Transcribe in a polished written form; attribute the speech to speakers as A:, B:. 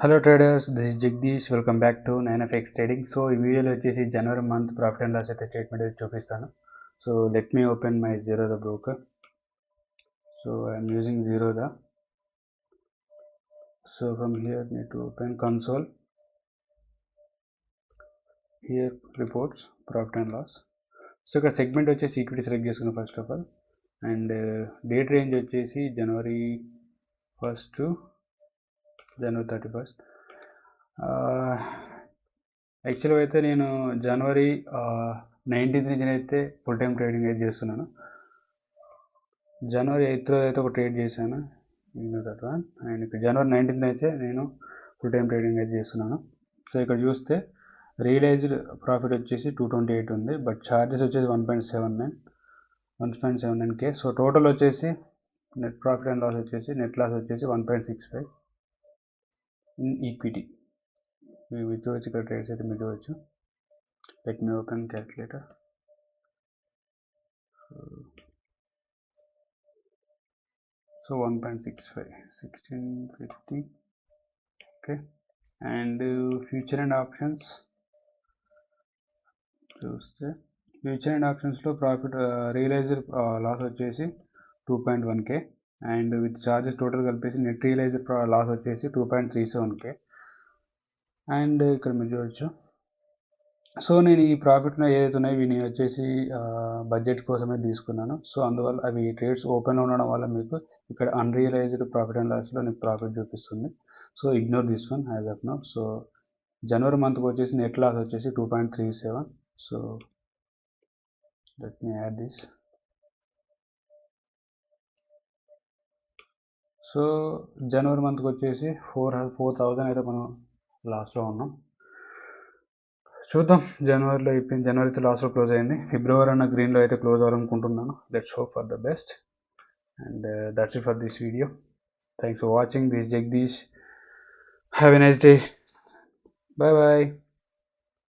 A: Hello traders, this is Jagdish. Welcome back to 9FX Trading. So ఈ వీడియోలో వచ్చేసి జనవరి month profit and loss అయితే statement అయితే చూపిస్తాను. So let me open my Zerodha broker. So I'm using Zerodha. So from here need to open console. Here reports profit and loss. So ఇక్కడ segment వచ్చేసి equity select చేసుకున్నాను first of all. And date range వచ్చేసి జనవరి 1st to January 31st. యాక్చువల్గా అయితే నేను జనవరి 19th నుంచి అయితే full time trading అయితే చేస్తున్నాను. జనవరి 8th రోజు అయితే ఒక ట్రేడ్ చేశాను దట్ వన్. అండ్ ఇక్కడ జనవరి 19th అయితే నేను ఫుల్ టైం ట్రేడింగ్ అయితే చేస్తున్నాను. సో ఇక్కడ చూస్తే రియలైజ్డ్ ప్రాఫిట్ వచ్చేసి 228 ఉంది, బట్ ఛార్జెస్ వచ్చేసి 1.79K. సో టోటల్ వచ్చేసి నెట్ ప్రాఫిట్ అండ్ లాస్ వచ్చేసి నెట్ లాస్ వచ్చేసి 1.65 ఇన్ ఈక్విటీ. మీరు చూడవచ్చు ఇక్కడ ట్రేడ్స్ అయితే మీరు చూడవచ్చు. Let me open calculator. So 1.65 1650. Okay. And future and options చూస్తే ఫ్యూచర్ అండ్ ఆప్షన్స్లో ప్రాఫిట్ రియలైజర్ లాస్ వచ్చేసి 2.1K and with charges total కలిపేసి నెట్ రియలైజర్ లాస్ వచ్చేసి 2.37K. అండ్ ఇక్కడ మీరు చూడవచ్చు. సో నేను ఈ ప్రాఫిట్ను ఏదైతే ఉన్నాయో ఇవి నేను వచ్చేసి బడ్జెట్ కోసమే తీసుకున్నాను. సో అందువల్ల అవి ట్రేడ్స్ ఓపెన్ ఉండడం వల్ల మీకు ఇక్కడ అన్రియలైజ్డ్ ప్రాఫిట్ అండ్ లాస్లో నీకు ప్రాఫిట్ చూపిస్తుంది. So ignore this one as of now. So జనవరి మంత్కి వచ్చేసి నెట్ లాస్ వచ్చేసి 2.37. So let me add this. So జనవరి మంత్కి వచ్చేసి 4,000 అయితే మనం లాస్లో ఉన్నాం. చూద్దాం. జనవరిలో అయిపోయింది, జనవరి అయితే లాస్ట్లో క్లోజ్ అయింది. ఫిబ్రవరి అన్న గ్రీన్లో అయితే క్లోజ్ అవ్వాలనుకుంటున్నాను. Let's hope for the best. And that's it for this video. Thanks for watching. This Jagadish. Have a nice day. Bye bye.